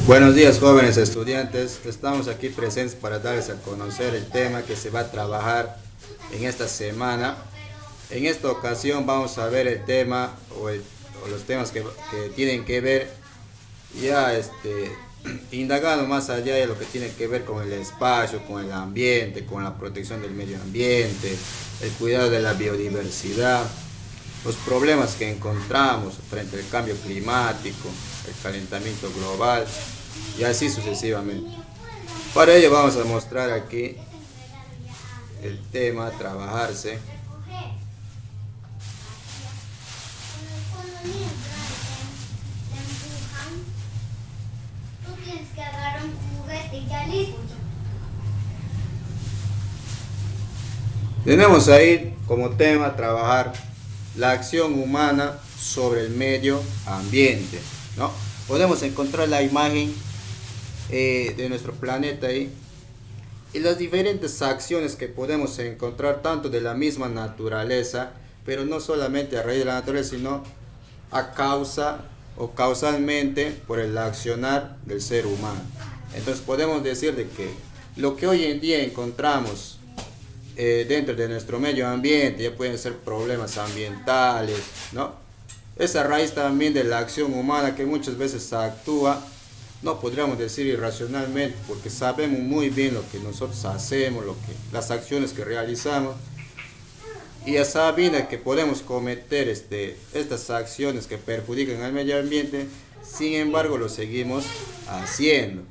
Buenos días, jóvenes estudiantes. Estamos aquí presentes para darles a conocer el tema que se va a trabajar en esta semana. En esta ocasión vamos a ver el tema o los temas que tienen que ver ya indagando más allá de lo que tiene que ver con el espacio, con el ambiente, con la protección del medio ambiente, el cuidado de la biodiversidad, los problemas que encontramos frente al cambio climático, el calentamiento global y así sucesivamente. Para ello vamos a mostrar aquí el tema a trabajarse. Tenemos ahí como tema a trabajar la acción humana sobre el medio ambiente, ¿no? Podemos encontrar la imagen de nuestro planeta ahí y las diferentes acciones que podemos encontrar tanto de la misma naturaleza, pero no solamente a raíz de la naturaleza, sino a causa o causalmente por el accionar del ser humano. Entonces podemos decir de que lo que hoy en día encontramos dentro de nuestro medio ambiente, ya pueden ser problemas ambientales, ¿no? Es a raíz también de la acción humana que muchas veces actúa, no podríamos decir irracionalmente, porque sabemos muy bien lo que nosotros hacemos, las acciones que realizamos, y ya sabiendo que podemos cometer estas acciones que perjudican al medio ambiente, sin embargo lo seguimos haciendo,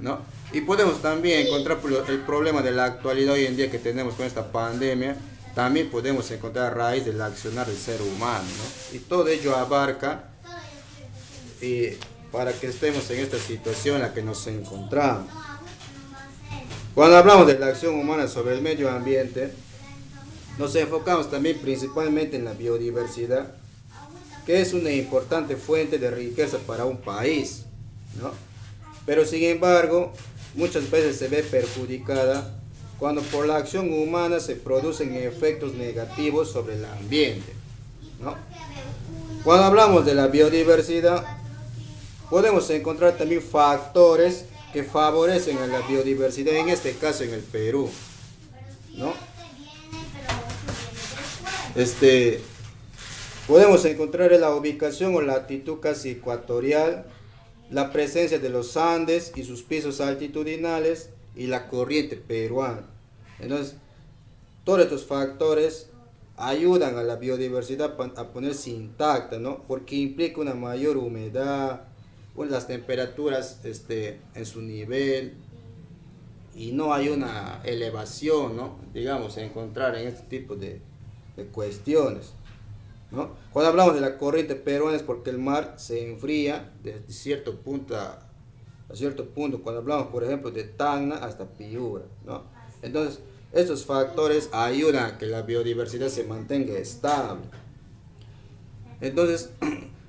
¿no? Y podemos también encontrar el problema de la actualidad hoy en día que tenemos con esta pandemia, también podemos encontrar a raíz del accionar del ser humano, ¿no? Y todo ello abarca para que estemos en esta situación en la que nos encontramos. Cuando hablamos de la acción humana sobre el medio ambiente, nos enfocamos también principalmente en la biodiversidad, que es una importante fuente de riqueza para un país, ¿no? Pero sin embargo, muchas veces se ve perjudicada cuando por la acción humana se producen efectos negativos sobre el ambiente, ¿no? Cuando hablamos de la biodiversidad, podemos encontrar también factores que favorecen a la biodiversidad, en este caso en el Perú, ¿no? Podemos encontrar la ubicación o latitud casi ecuatorial, la presencia de los Andes y sus pisos altitudinales y la corriente peruana. Entonces, todos estos factores ayudan a la biodiversidad a ponerse intacta, ¿no? Porque implica una mayor humedad, las temperaturas en su nivel y no hay una elevación, ¿no? Digamos, a encontrar en este tipo de cuestiones, ¿no? Cuando hablamos de la corriente peruana es porque el mar se enfría desde cierto punto a cierto punto, cuando hablamos por ejemplo de Tacna hasta Piura, ¿no? Entonces estos factores ayudan a que la biodiversidad se mantenga estable. Entonces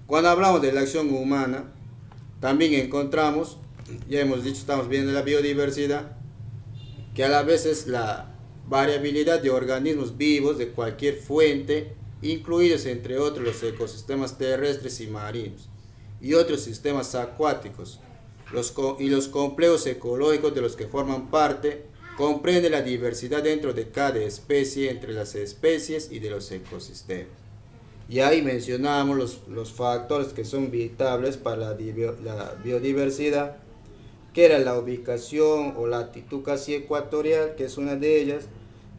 cuando hablamos de la acción humana también encontramos, ya hemos dicho, estamos viendo la biodiversidad, que a la vez es la variabilidad de organismos vivos de cualquier fuente, incluidos entre otros los ecosistemas terrestres y marinos, y otros sistemas acuáticos, y los complejos ecológicos de los que forman parte, comprende la diversidad dentro de cada especie, entre las especies y de los ecosistemas. Y ahí mencionamos los factores que son vitales para la biodiversidad, que era la ubicación o latitud casi ecuatorial, que es una de ellas,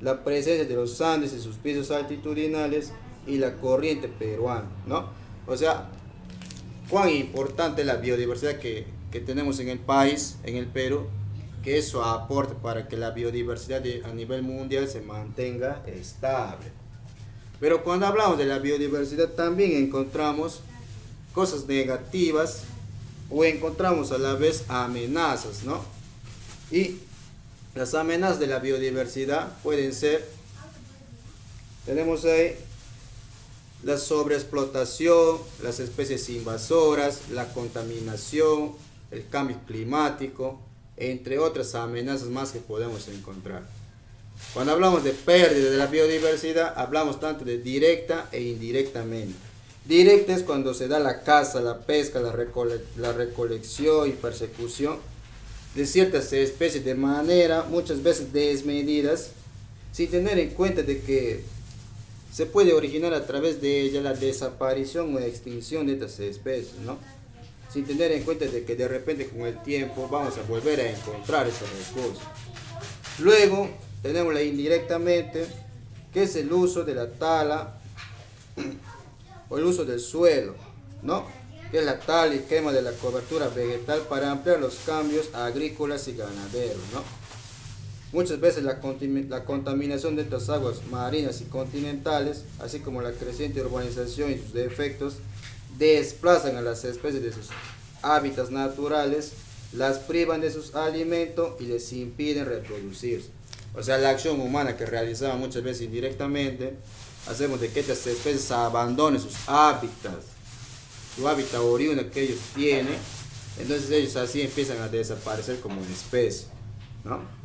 la presencia de los Andes y sus pisos altitudinales y la corriente peruana, ¿no? O sea, cuán importante es la biodiversidad que tenemos en el país, en el Perú, que eso aporta para que la biodiversidad a nivel mundial se mantenga estable. Pero cuando hablamos de la biodiversidad también encontramos cosas negativas o encontramos a la vez amenazas, ¿no? Y las amenazas de la biodiversidad pueden ser, tenemos ahí la sobreexplotación, las especies invasoras, la contaminación, el cambio climático, entre otras amenazas más que podemos encontrar. Cuando hablamos de pérdida de la biodiversidad, hablamos tanto de directa e indirectamente. Directa es cuando se da la caza, la pesca, la recolección y persecución de ciertas especies de manera muchas veces desmedidas, sin tener en cuenta de que se puede originar a través de ella la desaparición o extinción de estas especies, ¿no? Sin tener en cuenta de que de repente con el tiempo vamos a volver a encontrar esos recursos. Luego tenemos la indirectamente, que es el uso de la tala o el uso del suelo, ¿no? Que es la tala y quema de la cobertura vegetal para ampliar los cambios agrícolas y ganaderos, ¿no? Muchas veces la contaminación de estas aguas marinas y continentales, así como la creciente urbanización y sus defectos, desplazan a las especies de sus hábitats naturales, las privan de sus alimentos y les impiden reproducirse. O sea, la acción humana que realizamos muchas veces indirectamente, hacemos de que estas especies abandonen sus hábitats, su hábitat oriundo que ellos tienen, entonces ellos así empiezan a desaparecer como especie, ¿no?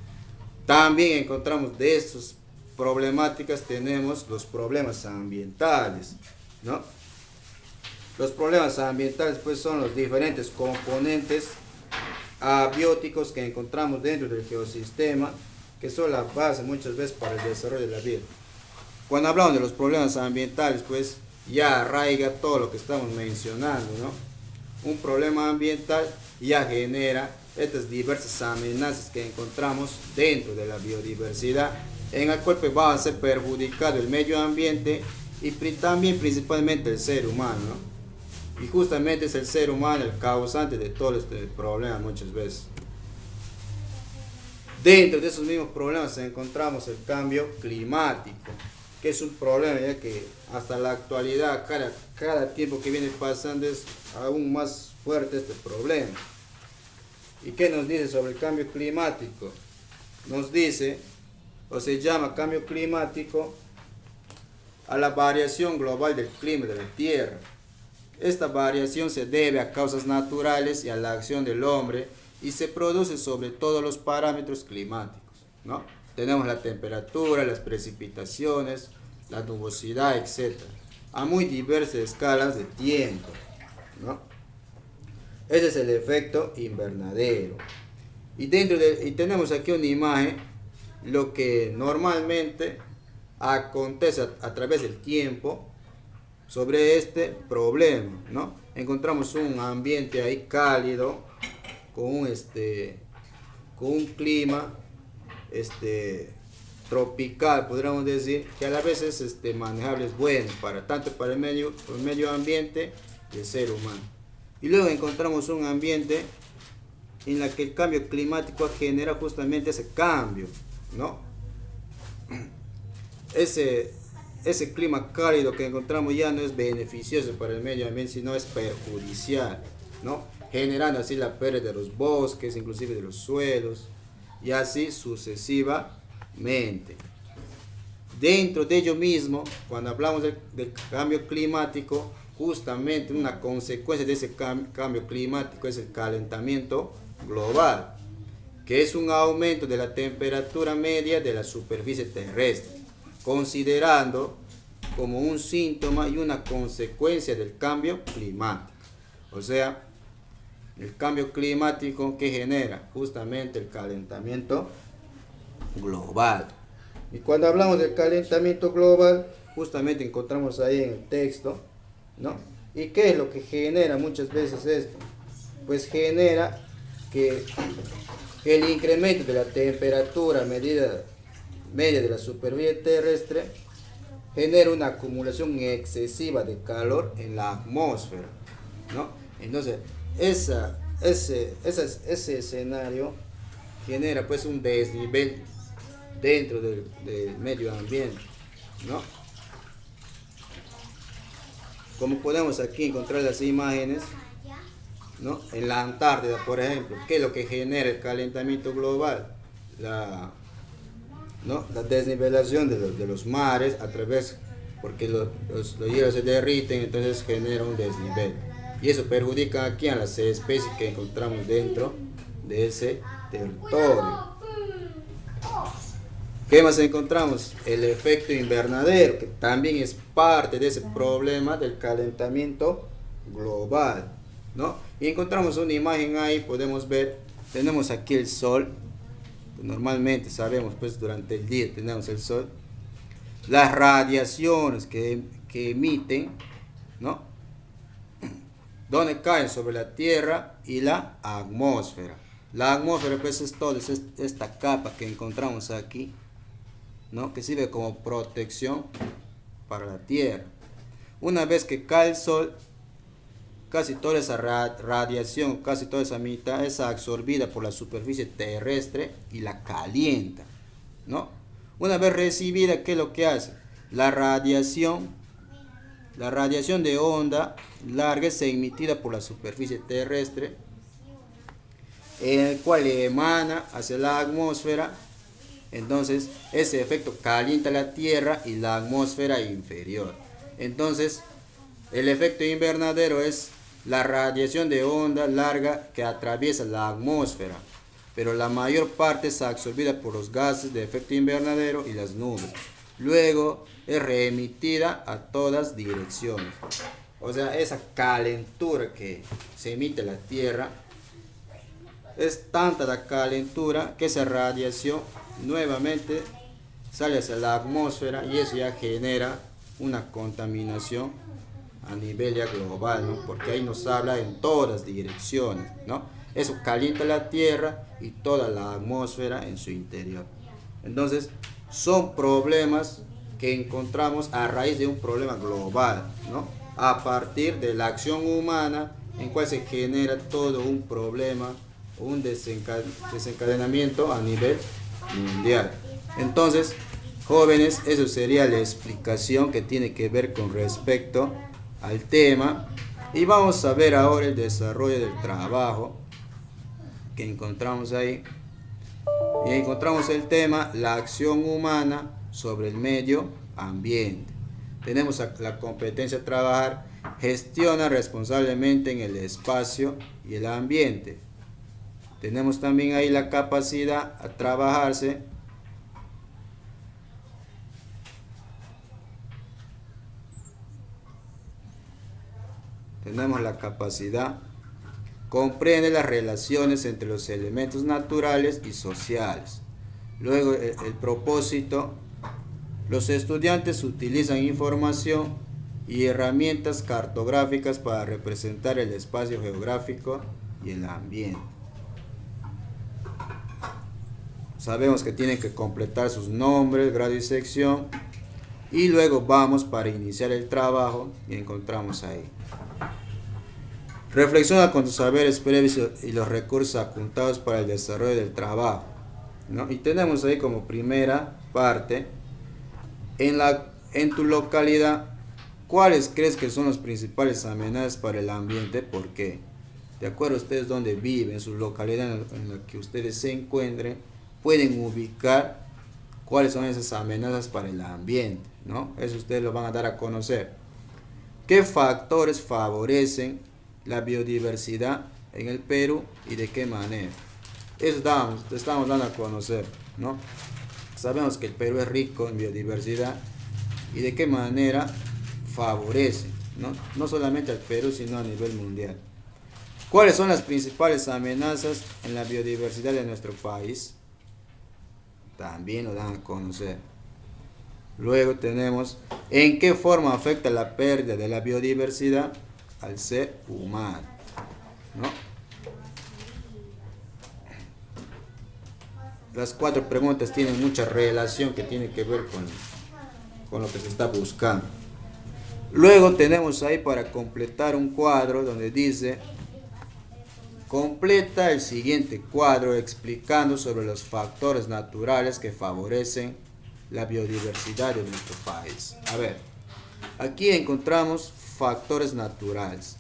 También encontramos de estas problemáticas, tenemos los problemas ambientales, ¿no? Los problemas ambientales pues son los diferentes componentes abióticos que encontramos dentro del geosistema, que son la base muchas veces para el desarrollo de la vida. Cuando hablamos de los problemas ambientales, pues ya arraiga todo lo que estamos mencionando, ¿no? Un problema ambiental ya genera estas diversas amenazas que encontramos dentro de la biodiversidad, en el cual pues va a ser perjudicado el medio ambiente y también principalmente el ser humano, ¿no? Y justamente es el ser humano el causante de todo este problema muchas veces. Dentro de esos mismos problemas encontramos el cambio climático, que es un problema ya que hasta la actualidad, cada tiempo que viene pasando es aún más fuerte este problema. ¿Y qué nos dice sobre el cambio climático? Nos dice, o se llama cambio climático, a la variación global del clima de la Tierra. Esta variación se debe a causas naturales y a la acción del hombre y se produce sobre todos los parámetros climáticos, ¿no? Tenemos la temperatura, las precipitaciones, la nubosidad, etc. a muy diversas escalas de tiempo, ¿no? Ese es el efecto invernadero. Y tenemos aquí una imagen, lo que normalmente acontece a través del tiempo sobre este problema, ¿no? Encontramos un ambiente ahí cálido, con un clima tropical, podríamos decir, que a la vez es manejable, es bueno tanto para el medio ambiente y el ser humano. Y luego encontramos un ambiente en el que el cambio climático genera justamente ese cambio, ¿no? Ese clima cálido que encontramos ya no es beneficioso para el medio ambiente, sino es perjudicial, ¿no? Generando así la pérdida de los bosques, inclusive de los suelos, y así sucesivamente. Dentro de ello mismo, cuando hablamos del cambio climático, justamente una consecuencia de ese cambio climático es el calentamiento global, que es un aumento de la temperatura media de la superficie terrestre, considerando como un síntoma y una consecuencia del cambio climático. O sea, el cambio climático que genera justamente el calentamiento global. Y cuando hablamos del calentamiento global, justamente encontramos ahí en el texto, ¿no? ¿Y qué es lo que genera muchas veces esto? Pues genera que el incremento de la temperatura media de la superficie terrestre genera una acumulación excesiva de calor en la atmósfera, ¿no? Entonces, ese escenario genera pues un desnivel dentro del medio ambiente, ¿no? Como podemos aquí encontrar las imágenes, ¿no? En la Antártida, por ejemplo, ¿qué es lo que genera el calentamiento global? La desnivelación de los mares porque los hielos se derriten, entonces genera un desnivel. Y eso perjudica aquí a las especies que encontramos dentro de ese territorio. ¿Qué más encontramos? El efecto invernadero, que también es parte de ese problema del calentamiento global, ¿no? Y encontramos una imagen ahí, podemos ver, tenemos aquí el sol, normalmente sabemos, pues durante el día tenemos el sol, las radiaciones que emiten, ¿no? Donde caen sobre la Tierra y la atmósfera. La atmósfera, pues, es toda esta capa que encontramos aquí, ¿no? Que sirve como protección para la Tierra. Una vez que cae el sol, casi toda esa radiación, casi toda esa mitad es absorbida por la superficie terrestre y la calienta, ¿no? Una vez recibida, ¿qué es lo que hace? La radiación de onda larga es emitida por la superficie terrestre, en el cual emana hacia la atmósfera. Entonces ese efecto calienta la Tierra y la atmósfera inferior. Entonces el efecto invernadero es la radiación de onda larga que atraviesa la atmósfera, pero la mayor parte es absorbida por los gases de efecto invernadero y las nubes. Luego es reemitida a todas direcciones. O sea, esa calentura que se emite la Tierra, es tanta la calentura que esa radiación nuevamente sale hacia la atmósfera, y eso ya genera una contaminación a nivel ya global, ¿no? Porque ahí nos habla en todas direcciones, ¿no? Eso calienta la Tierra y toda la atmósfera en su interior. Entonces son problemas que encontramos a raíz de un problema global, ¿no? A partir de la acción humana, en cual se genera todo un problema, un desencadenamiento a nivel mundial. Entonces, jóvenes, eso sería la explicación que tiene que ver con respecto al tema. Y vamos a ver ahora el desarrollo del trabajo que encontramos ahí. Y encontramos el tema, la acción humana sobre el medio ambiente. Tenemos la competencia de trabajar, gestiona responsablemente en el espacio y el ambiente. Tenemos también ahí la capacidad a trabajarse comprende las relaciones entre los elementos naturales y sociales. Luego el propósito, los estudiantes utilizan información y herramientas cartográficas para representar el espacio geográfico y el ambiente. Sabemos que tienen que completar sus nombres, grado y sección, y luego vamos para iniciar el trabajo y encontramos ahí. Reflexiona con tus saberes previos y los recursos apuntados para el desarrollo del trabajo, ¿no? Y tenemos ahí como primera parte, en tu localidad, ¿cuáles crees que son las principales amenazas para el ambiente? ¿Por qué? De acuerdo a ustedes donde viven, en su localidad en la que ustedes se encuentren, pueden ubicar cuáles son esas amenazas para el ambiente, ¿no? Eso ustedes lo van a dar a conocer. ¿Qué factores favorecen la biodiversidad en el Perú y de qué manera? Eso estamos dando a conocer, ¿no? Sabemos que el Perú es rico en biodiversidad y de qué manera favorece, ¿no? No solamente al Perú, sino a nivel mundial. ¿Cuáles son las principales amenazas en la biodiversidad de nuestro país? También lo dan a conocer. Luego tenemos, ¿en qué forma afecta la pérdida de la biodiversidad al ser humano? ¿No? Las 4 preguntas tienen mucha relación que tiene que ver con lo que se está buscando. Luego tenemos ahí para completar un cuadro donde dice: completa el siguiente cuadro explicando sobre los factores naturales que favorecen la biodiversidad de nuestro país. A ver, aquí encontramos factores naturales.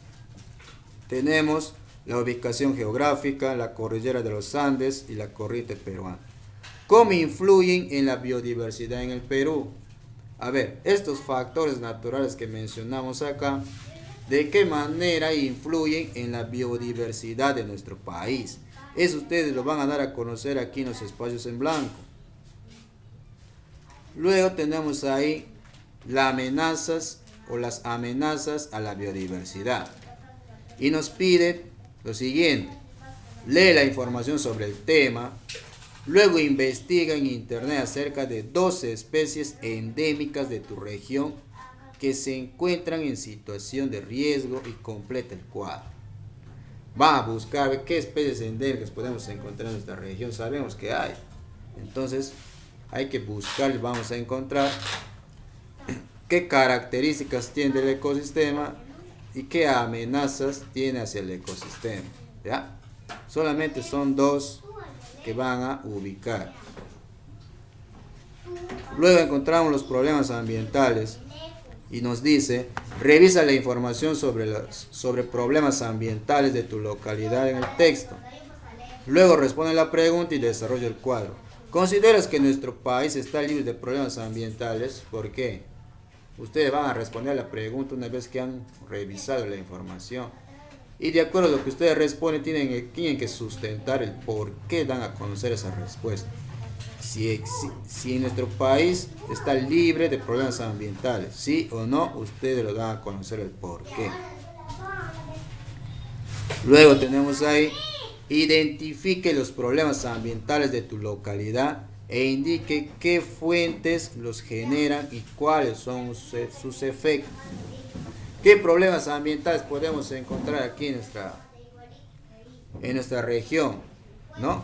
Tenemos la ubicación geográfica, la cordillera de los Andes y la corriente peruana. ¿Cómo influyen en la biodiversidad en el Perú? A ver, estos factores naturales que mencionamos acá, ¿de qué manera influyen en la biodiversidad de nuestro país? Eso ustedes lo van a dar a conocer aquí en los espacios en blanco. Luego tenemos ahí las amenazas a la biodiversidad. Y nos pide lo siguiente: lee la información sobre el tema, luego investiga en internet acerca de 12 especies endémicas de tu región que se encuentran en situación de riesgo y completa el cuadro. Va a buscar qué especies endémicas podemos encontrar en nuestra región. Sabemos que hay. Entonces hay que buscar y vamos a encontrar qué características tiene el ecosistema y qué amenazas tiene hacia el ecosistema. ¿Ya? Solamente son 2 que van a ubicar. Luego encontramos los problemas ambientales y nos dice: revisa la información sobre problemas ambientales de tu localidad en el texto. Luego responde la pregunta y desarrolla el cuadro. ¿Consideras que nuestro país está libre de problemas ambientales? ¿Por qué? Ustedes van a responder a la pregunta una vez que han revisado la información. Y de acuerdo a lo que ustedes responden, tienen que sustentar el por qué dan a conocer esa respuesta. Si nuestro país está libre de problemas ambientales, sí o no, ustedes lo dan a conocer el por qué. Luego tenemos ahí: identifique los problemas ambientales de tu localidad e indique qué fuentes los generan y cuáles son sus efectos. ¿Qué problemas ambientales podemos encontrar aquí en nuestra región? ¿No?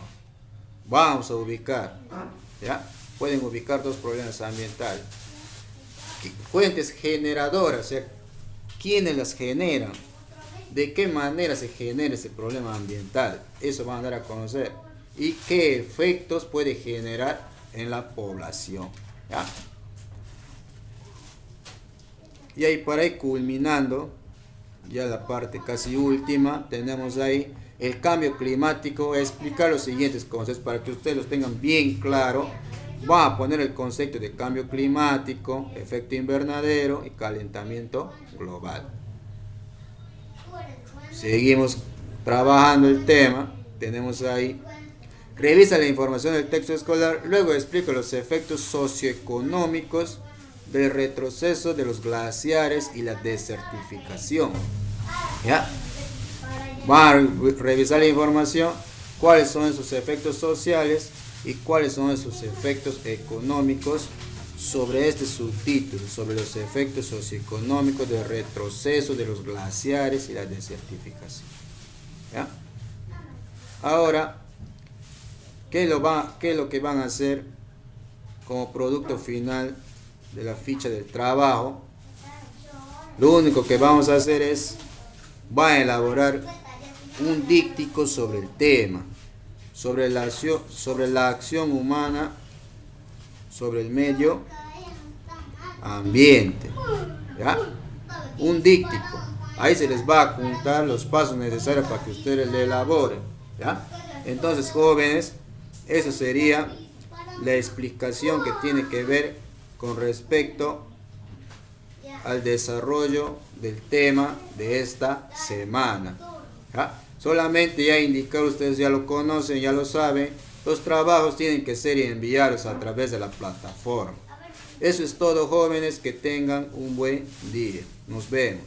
Vamos a ubicar. ¿Ya? Pueden ubicar 2 problemas ambientales. Fuentes generadoras, o sea, ¿quiénes las generan? ¿De qué manera se genera ese problema ambiental? Eso van a dar a conocer. ¿Y qué efectos puede generar en la población? ¿Ya? Y ahí para ir culminando, ya la parte casi última, tenemos ahí el cambio climático. Explicar los siguientes conceptos para que ustedes los tengan bien claro. Va a poner el concepto de cambio climático, efecto invernadero y calentamiento global. Seguimos trabajando el tema. Tenemos ahí: revisa la información del texto escolar, luego explica los efectos socioeconómicos del retroceso de los glaciares y la desertificación. ¿Ya? Va a revisar la información, cuáles son sus efectos sociales y cuáles son sus efectos económicos sobre este subtítulo, sobre los efectos socioeconómicos del retroceso de los glaciares y la desertificación. ¿Ya? Ahora, ¿qué es lo que van a hacer como producto final de la ficha del trabajo? Lo único que vamos a hacer es, va a elaborar un díptico sobre el tema, sobre la acción humana, sobre el medio ambiente. ¿Ya? Un díptico. Ahí se les va a juntar los pasos necesarios para que ustedes le elaboren. ¿Ya? Entonces, jóvenes, eso sería la explicación que tiene que ver con respecto al desarrollo del tema de esta semana. ¿Ya? Solamente ya indicar, ustedes ya lo conocen, ya lo saben, los trabajos tienen que ser enviados a través de la plataforma. Eso es todo, jóvenes, que tengan un buen día. Nos vemos.